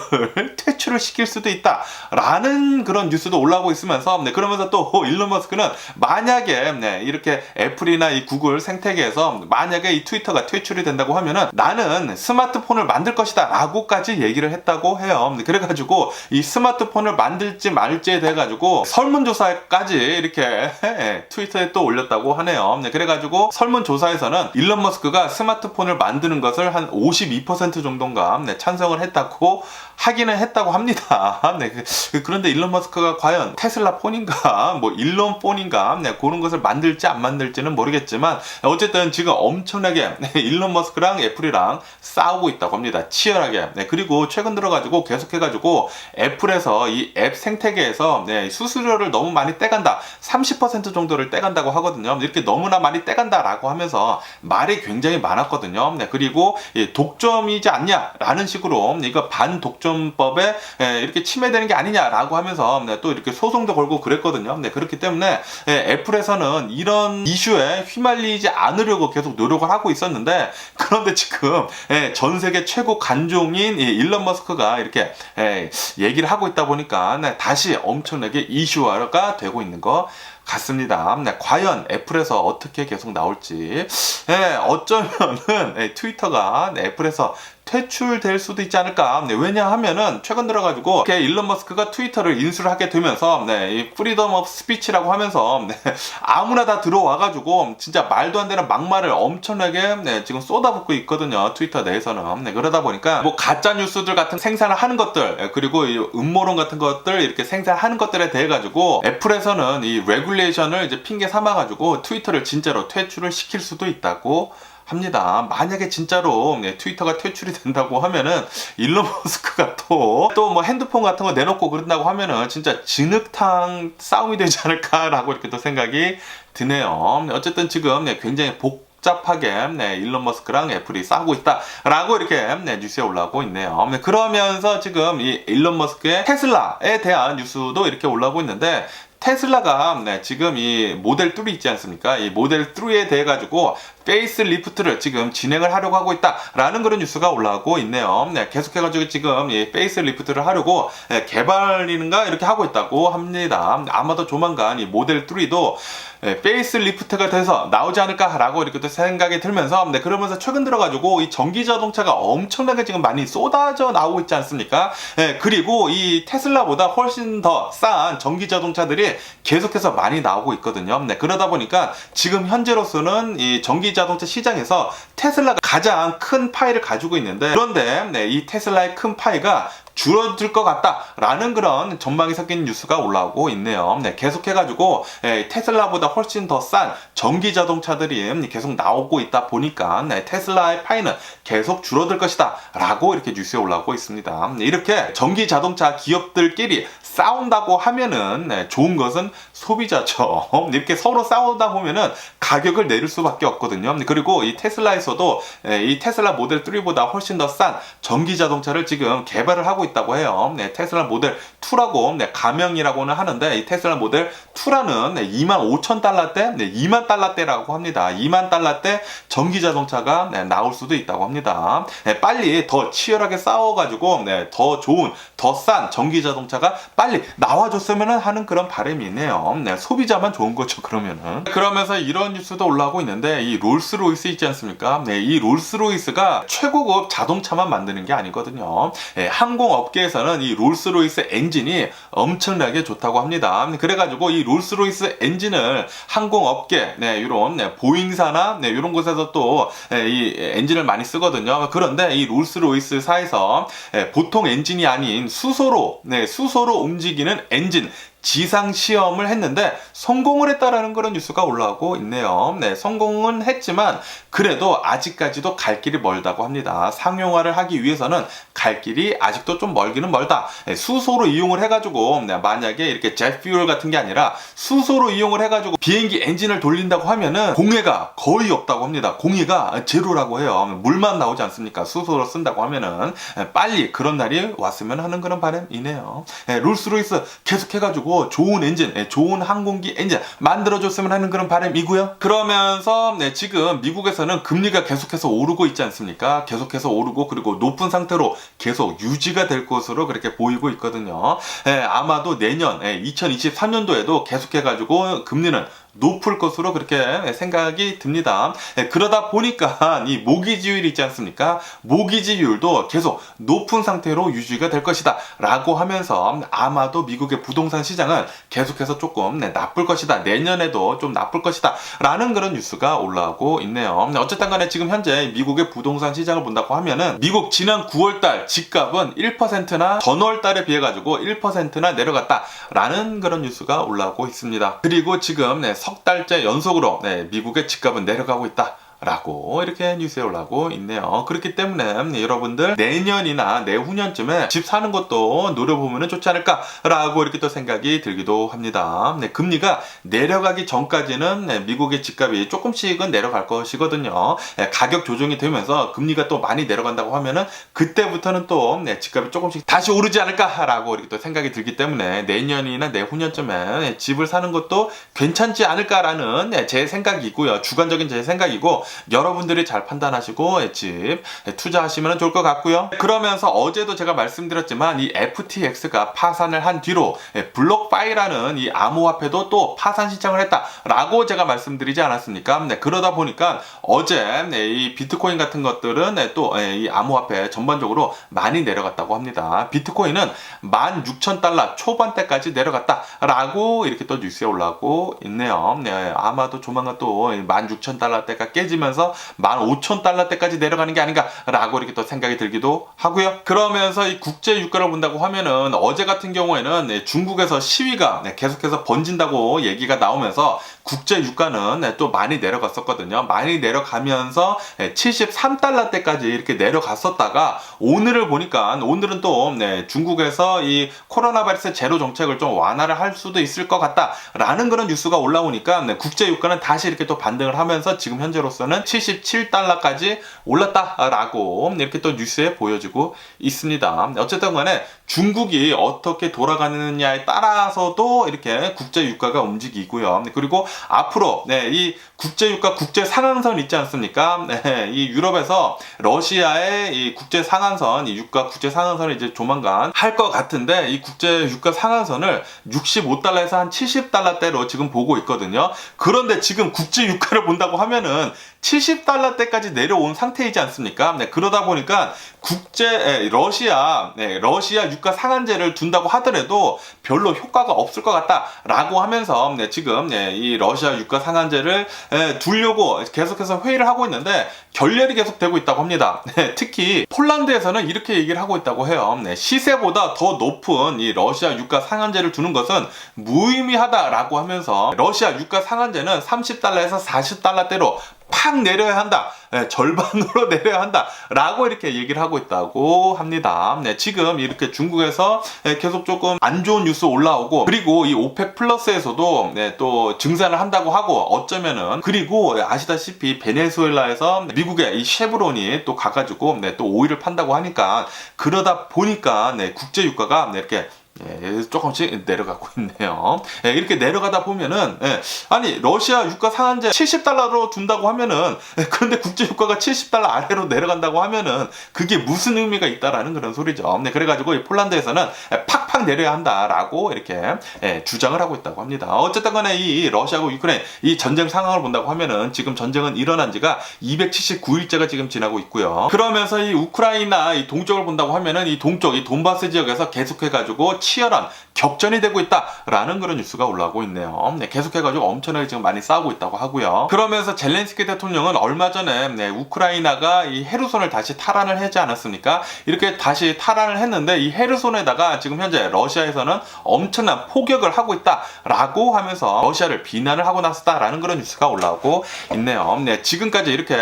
퇴출을 시킬 수도 있다 라는 그런 뉴스도 올라오고 있으면서 그러면서 또 일론 머스크는 만약에 이렇게 애플이나 이 구글 생태계에서 만약에 이 트위터가 퇴출이 된다고 하면은 나는 스마트폰을 만들 것이다 라고까지 얘기를 했다고 해요. 그래가지고 이 스마트폰을 만들지 말지에 돼가지고 설문조사까지 이렇게 트위터에 또 올렸다고 하네요. 그래가지고 설문조사에서는 일론 머스크가 스마트폰을 만드는 것을 한 52% 정도인가 찬성을 했다고 하기는 했다고 합니다. 그런데 일론 머스크가 과연 테슬라 폰인가 뭐 일론 폰인가 그런 것을 만들지 안 만들지는 모르겠지만 어쨌든 지금 엄청나게 일론 머스크랑 애플이랑 싸우고 있다고 합니다. 치열하게. 그리고 최근 들어가지고 계속해가지고 애플에서 이 앱 생태계에서 수수료를 너무 많이 떼간다. 30% 정도를 떼간다고 하거든요. 이렇게 너무나 많이 떼간다라고 하면서 말이 굉장히 많았거든요. 그리고 독점이지 않냐라는 식으로 이거 반독점법에 이렇게 침해되는 게 아니냐라고 하면서 또 이렇게 소송도 걸고 그랬거든요. 그렇기 때문에 애플에서는 이런 이슈에 휘말리지 않으려고 계속 노력을 하고 있었는데 그런데 지금 전 세계 최고 간종인 일론 머스크가 이렇게 얘기를 하고 있다 보니까 다시 엄청나게 이슈화가 되고 있는 것 같습니다. 과연 애플에서 어떻게 계속 나올지 어쩌면은 트위터가 애플에서 퇴출될 수도 있지 않을까. 왜냐하면은 최근 들어가지고 이렇게 일론 머스크가 트위터를 인수를 하게 되면서 이 프리덤 오브 스피치라고 하면서 아무나 다 들어와가지고 진짜 말도 안 되는 막말을 엄청나게 지금 쏟아붓고 있거든요. 트위터 내에서는. 그러다 보니까 뭐 가짜 뉴스들 같은 생산을 하는 것들 그리고 이 음모론 같은 것들 이렇게 생산하는 것들에 대해 가지고 애플에서는 이 레귤레이션을 이제 핑계 삼아가지고 트위터를 진짜로 퇴출을 시킬 수도 있다고 합니다. 만약에 진짜로 트위터가 퇴출이 된다고 하면은 일론 머스크가 또 뭐 핸드폰 같은 거 내놓고 그런다고 하면은 진짜 진흙탕 싸움이 되지 않을까라고 이렇게 또 생각이 드네요. 어쨌든 지금 굉장히 복잡하게 일론 머스크랑 애플이 싸우고 있다라고 이렇게 뉴스에 올라오고 있네요. 그러면서 지금 이 일론 머스크의 테슬라에 대한 뉴스도 이렇게 올라오고 있는데 테슬라가 지금 이 모델 3 있지 않습니까? 이 모델 3에 대해 가지고 페이스 리프트를 지금 진행을 하려고 하고 있다라는 그런 뉴스가 올라오고 있네요. 계속해가지고 지금 이 페이스 리프트를 하려고 개발인가 이렇게 하고 있다고 합니다. 아마도 조만간 이 모델 3도 페이스 리프트가 돼서 나오지 않을까라고 이렇게 또 생각이 들면서 그러면서 최근 들어가지고 이 전기 자동차가 엄청나게 지금 많이 쏟아져 나오고 있지 않습니까? 그리고 이 테슬라보다 훨씬 더 싼 전기 자동차들이 계속해서 많이 나오고 있거든요. 그러다 보니까 지금 현재로서는 이 전기 자동차 시장에서 테슬라가 가장 큰 파이를 가지고 있는데 그런데 이 테슬라의 큰 파이가 줄어들 것 같다라는 그런 전망이 섞인 뉴스가 올라오고 있네요. 계속해가지고 테슬라보다 훨씬 더 싼 전기 자동차들이 계속 나오고 있다 보니까 테슬라의 파이는 계속 줄어들 것이다 라고 이렇게 뉴스에 올라오고 있습니다. 이렇게 전기 자동차 기업들끼리 싸운다고 하면은 좋은 것은 소비자죠. 이렇게 서로 싸우다 보면은 가격을 내릴 수밖에 없거든요. 그리고 이 테슬라에서도 이 테슬라 모델 3보다 훨씬 더 싼 전기 자동차를 지금 개발을 하고 있다고 해요. 테슬라 모델 2라고 가명이라고는 하는데 이 테슬라 모델 2라는 25,000달러대, 2만 달러대라고 합니다. 2만 달러대 전기 자동차가 나올 수도 있다고 합니다. 빨리 더 치열하게 싸워가지고 더 좋은, 더 싼 전기 자동차가 빨리 나와줬으면 하는 그런 바람이 있네요. 소비자만 좋은 거죠, 그러면은. 그러면서 이런 뉴스도 올라오고 있는데 이 롤스로이스 있지 않습니까? 이 롤스로이스가 최고급 자동차만 만드는 게 아니거든요. 항공 항공업계에서는 이 롤스로이스 엔진이 엄청나게 좋다고 합니다. 그래가지고 이 롤스로이스 엔진을 항공업계, 이런 보잉사나 이런 곳에서 또 이 엔진을 많이 쓰거든요. 그런데 이 롤스로이스사에서 보통 엔진이 아닌 수소로 움직이는 엔진 지상 시험을 했는데 성공을 했다라는 그런 뉴스가 올라오고 있네요. 성공은 했지만 그래도 아직까지도 갈 길이 멀다고 합니다. 상용화를 하기 위해서는 갈 길이 아직도 좀 멀기는 멀다. 수소로 이용을 해가지고 만약에 이렇게 jetfuel 같은 게 아니라 수소로 이용을 해가지고 비행기 엔진을 돌린다고 하면은 공해가 거의 없다고 합니다. 공해가 제로라고 해요. 물만 나오지 않습니까? 수소로 쓴다고 하면은 빨리 그런 날이 왔으면 하는 그런 바람이네요. 롤스로이스 계속해가지고 좋은 엔진, 좋은 항공기 엔진 만들어줬으면 하는 그런 바람이고요. 그러면서 지금 미국에서는 금리가 계속해서 오르고 있지 않습니까? 계속해서 오르고 그리고 높은 상태로 계속 유지가 될 것으로 그렇게 보이고 있거든요. 아마도 내년 2023년도에도 계속해가지고 금리는 높을 것으로 그렇게 생각이 듭니다. 그러다 보니까 이 모기지율이 있지 않습니까? 모기지율도 계속 높은 상태로 유지가 될 것이다 라고 하면서 아마도 미국의 부동산 시장은 계속해서 조금 나쁠 것이다, 내년에도 좀 나쁠 것이다 라는 그런 뉴스가 올라오고 있네요. 어쨌든 간에 지금 현재 미국의 부동산 시장을 본다고 하면은 미국 지난 9월달 집값은 1%나 전월달에 비해 가지고 1%나 내려갔다 라는 그런 뉴스가 올라오고 있습니다. 그리고 지금 석 달째 연속으로 미국의 집값은 내려가고 있다 라고 이렇게 뉴스에 올라오고 있네요. 그렇기 때문에 여러분들 내년이나 내후년쯤에 집 사는 것도 노려보면 좋지 않을까 라고 이렇게 또 생각이 들기도 합니다. 금리가 내려가기 전까지는 미국의 집값이 조금씩은 내려갈 것이거든요. 가격 조정이 되면서 금리가 또 많이 내려간다고 하면은 그때부터는 또 집값이 조금씩 다시 오르지 않을까 라고 이렇게 또 생각이 들기 때문에 내년이나 내후년쯤에 집을 사는 것도 괜찮지 않을까라는 제 생각이고요. 주관적인 제 생각이고 여러분들이 잘 판단하시고 집 투자하시면 좋을 것 같고요. 그러면서 어제도 제가 말씀드렸지만 이 FTX가 파산을 한 뒤로 블록파이라는 이 암호화폐도 또 파산 신청을 했다라고 제가 말씀드리지 않았습니까? 그러다 보니까 어제 이 비트코인 같은 것들은 또 이 암호화폐 전반적으로 많이 내려갔다고 합니다. 비트코인은 16,000달러 초반대까지 내려갔다라고 이렇게 또 뉴스에 올라오고 있네요. 아마도 조만간 또 16,000달러대가 깨지면서 15,000달러대까지 내려가는 게 아닌가라고 이렇게 또 생각이 들기도 하고요. 그러면서 이 국제 유가를 본다고 하면은 어제 같은 경우에는 중국에서 시위가 계속해서 번진다고 얘기가 나오면서 국제 유가는 또 많이 내려갔었거든요. 많이 내려가면서 73달러대까지 이렇게 내려갔었다가 오늘을 보니까 오늘은 또 중국에서 이 코로나 바이러스 제로 정책을 좀 완화를 할 수도 있을 것 같다라는 그런 뉴스가 올라오니까 국제 유가는 다시 이렇게 또 반등을 하면서 지금 현재로서는 77달러까지 올랐다라고 이렇게 또 뉴스에 보여지고 있습니다. 어쨌든 간에 중국이 어떻게 돌아가느냐에 따라서도 이렇게 국제 유가가 움직이고요. 그리고 앞으로 이 국제 유가 국제 상한선 있지 않습니까? 이 유럽에서 러시아의 이 국제 상한선, 이 유가 국제 상한선을 이제 조만간 할 것 같은데 이 국제 유가 상한선을 65달러에서 한 70달러대로 지금 보고 있거든요. 그런데 지금 국제 유가를 본다고 하면은 70달러대까지 내려온 상태이지 않습니까? 그러다 보니까 러시아 유가 상한제를 둔다고 하더라도 별로 효과가 없을 것 같다라고 하면서 지금 이 러시아 유가 상한제를 두려고 계속해서 회의를 하고 있는데 결렬이 계속되고 있다고 합니다. 특히 폴란드에서는 이렇게 얘기를 하고 있다고 해요. 시세보다 더 높은 이 러시아 유가 상한제를 두는 것은 무의미하다라고 하면서 러시아 유가 상한제는 30달러에서 40달러대로 팍 내려야 한다. 절반으로 내려야 한다. 라고 이렇게 얘기를 하고 있다고 합니다. 지금 이렇게 중국에서 계속 조금 안 좋은 뉴스 올라오고 그리고 이 오펙 플러스에서도 또 증산을 한다고 하고 어쩌면은 그리고 아시다시피 베네수엘라에서 미국의 이 쉐브론이 또 가가지고 또 오일을 판다고 하니까 그러다 보니까 국제 유가가 이렇게 조금씩 내려가고 있네요. 이렇게 내려가다 보면은 아니 러시아 유가 상한제 70달러로 둔다고 하면은 그런데 국제 유가가 70달러 아래로 내려간다고 하면은 그게 무슨 의미가 있다라는 그런 소리죠. 그래가지고 이 폴란드에서는 팍팍 확 내려야 한다라고 이렇게 주장을 하고 있다고 합니다. 어쨌든 간에 이 러시아하고 우크라이나 이 전쟁 상황을 본다고 하면은 지금 전쟁은 일어난 지가 279일째가 지금 지나고 있고요. 그러면서 이 우크라이나 이 동쪽을 본다고 하면은 이 동쪽 이 돈바스 지역에서 계속해가지고 치열한 격전이 되고 있다라는 그런 뉴스가 올라오고 있네요. 계속해가지고 엄청나게 지금 많이 싸우고 있다고 하고요. 그러면서 젤렌스키 대통령은 얼마 전에 우크라이나가 이 헤르손을 다시 탈환을 하지 않았습니까? 이렇게 다시 탈환을 했는데 이 헤르손에다가 지금 현재 러시아에서는 엄청난 포격을 하고 있다라고 하면서 러시아를 비난을 하고 나섰다라는 그런 뉴스가 올라오고 있네요. 지금까지 이렇게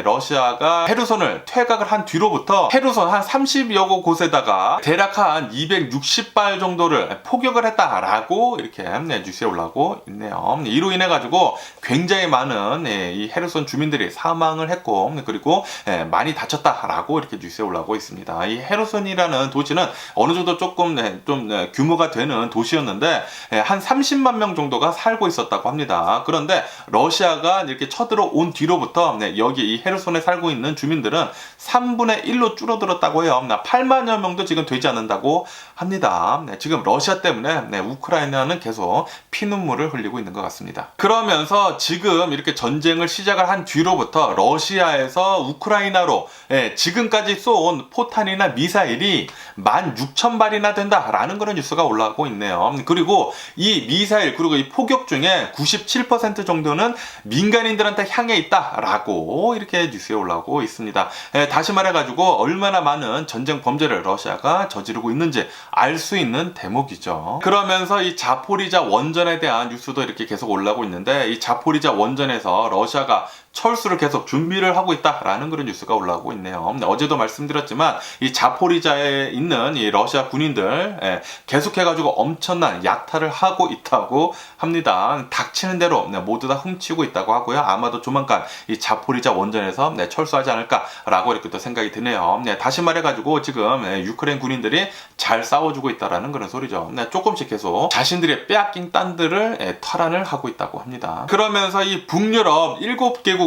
러시아가 헤르손을 퇴각을 한 뒤로부터 헤르손 한 30여 곳에다가 대략 한 260발 정도를 포격을 했다라고 이렇게 뉴스에 올라오고 있네요. 이로 인해 가지고 굉장히 많은 이 헤르손 주민들이 사망을 했고 그리고 많이 다쳤다라고 이렇게 뉴스에 올라오고 있습니다. 이 헤르손이라는 도시는 어느 정도 조금 좀 규모가 되는 도시였는데 한 30만 명 정도가 살고 있었다고 합니다. 그런데 러시아가 이렇게 쳐들어온 뒤로부터 여기 이 헤르손에 살고 있는 주민들은 3분의 1로 줄어들었다고 해요. 8만여 명도 지금 되지 않는다고 합니다. 지금 러시아 때문에 우크라이나는 계속 피눈물을 흘리고 있는 것 같습니다. 그러면서 지금 이렇게 전쟁을 시작을 한 뒤로부터 러시아에서 우크라이나로 지금까지 쏜 포탄이나 미사일이 16,000발이나 된다라는 그런 뉴스가 올라오고 있네요. 그리고 이 미사일 그리고 이 포격 중에 97% 정도는 민간인들한테 향해 있다라고 이렇게 뉴스에 올라오고 있습니다. 다시 말해가지고 얼마나 많은 전쟁 범죄를 러시아가 저지르고 있는지 알 수 있는 대목이죠. 그러면서 이 자포리자 원전에 대한 뉴스도 이렇게 계속 올라오고 있는데 이 자포리자 원전에서 러시아가 철수를 계속 준비를 하고 있다라는 그런 뉴스가 올라오고 있네요. 어제도 말씀드렸지만 이 자포리자에 있는 이 러시아 군인들 계속해가지고 엄청난 약탈을 하고 있다고 합니다. 닥치는 대로 모두 다 훔치고 있다고 하고요. 아마도 조만간 이 자포리자 원전에서 철수하지 않을까라고 이렇게 또 생각이 드네요. 다시 말해가지고 지금 유크레인 군인들이 잘 싸워주고 있다라는 그런 소리죠. 조금씩 계속 자신들의 빼앗긴 땅들을 탈환을 하고 있다고 합니다. 그러면서 이 북유럽 7개국에서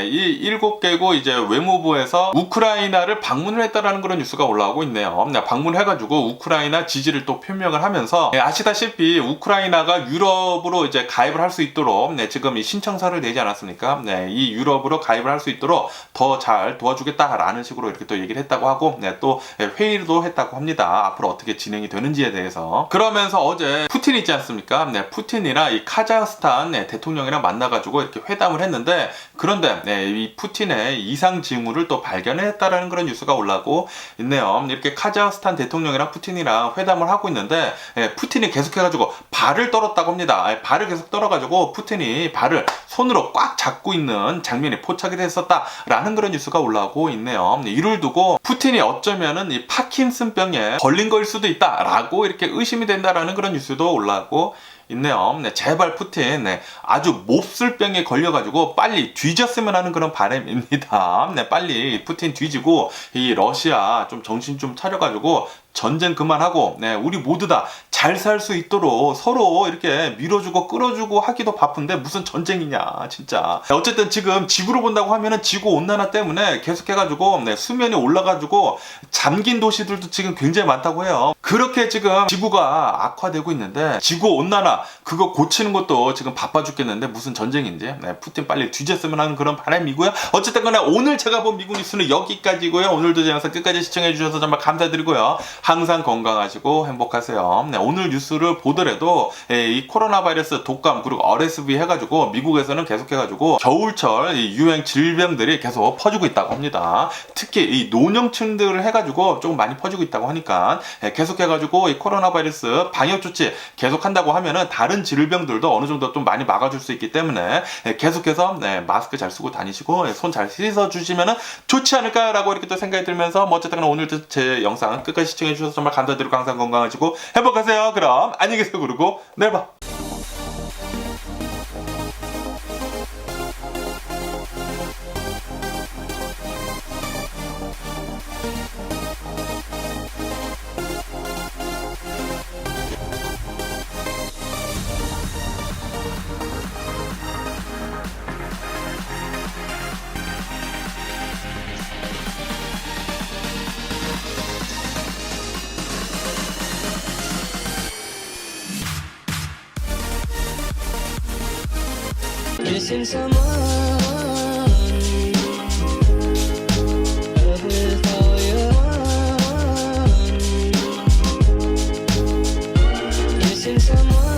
이 7개국 이제 외무부에서 우크라이나를 방문을 했다라는 그런 뉴스가 올라오고 있네요. 방문해가지고 우크라이나 지지를 또 표명을 하면서 아시다시피 우크라이나가 유럽으로 이제 가입을 할 수 있도록 지금 이 신청서를 내지 않았습니까? 이 유럽으로 가입을 할 수 있도록 더 잘 도와주겠다라는 식으로 이렇게 또 얘기를 했다고 하고 또 회의도 했다고 합니다. 앞으로 어떻게 진행이 되는지에 대해서. 그러면서 어제 푸틴 있지 않습니까? 푸틴이랑 이 카자흐스탄 대통령이랑 만나가지고 이렇게 회담을 했는데 그런데 이 푸틴의 이상 징후를 또 발견했다라는 그런 뉴스가 올라오고 있네요. 이렇게 카자흐스탄 대통령이랑 푸틴이랑 회담을 하고 있는데 푸틴이 계속해가지고 발을 떨었다고 합니다. 발을 계속 떨어가지고 푸틴이 발을 손으로 꽉 잡고 있는 장면이 포착이 됐었다라는 그런 뉴스가 올라오고 있네요. 이를 두고 푸틴이 어쩌면은 이 파킨슨병에 걸린 거일 수도 있다라고 이렇게 의심이 된다라는 그런 뉴스도 올라오고 있네요. 제발 푸틴 아주 몹쓸 병에 걸려가지고 빨리 뒤졌으면 하는 그런 바람입니다. 빨리 푸틴 뒤지고 이 러시아 좀 정신 좀 차려가지고 전쟁 그만하고 우리 모두 다 잘 살 수 있도록 서로 이렇게 밀어주고 끌어주고 하기도 바쁜데 무슨 전쟁이냐 진짜. 어쨌든 지금 지구로 본다고 하면은 지구 온난화 때문에 계속해가지고 수면이 올라가지고 잠긴 도시들도 지금 굉장히 많다고 해요. 그렇게 지금 지구가 악화되고 있는데 지구 온난화 그거 고치는 것도 지금 바빠 죽겠는데 무슨 전쟁인지 푸틴 빨리 뒤졌으면 하는 그런 바람이고요. 어쨌든 간에 오늘 제가 본 미국 뉴스는 여기까지고요. 오늘도 제 영상 끝까지 시청해 주셔서 정말 감사드리고요. 항상 건강하시고 행복하세요. 오늘 뉴스를 보더라도 이 코로나 바이러스 독감 그리고 RSV 해가지고 미국에서는 계속해가지고 겨울철 유행 질병들이 계속 퍼지고 있다고 합니다. 특히 이 노년층들을 해가지고 조금 많이 퍼지고 있다고 하니까 계속해가지고 이 코로나 바이러스 방역 조치 계속한다고 하면은 다른 질병들도 어느 정도 좀 많이 막아줄 수 있기 때문에 계속해서 마스크 잘 쓰고 다니시고 손 잘 씻어주시면은 좋지 않을까라고 이렇게 또 생각이 들면서 어쨌든 오늘도 제 영상 끝까지 시청해 주셔서 정말 감사드리고 항상 건강하시고 행복하세요. 그럼 안녕히 계세요. 그러고 내일 봐. Missing someone love with all your heart. Missing someone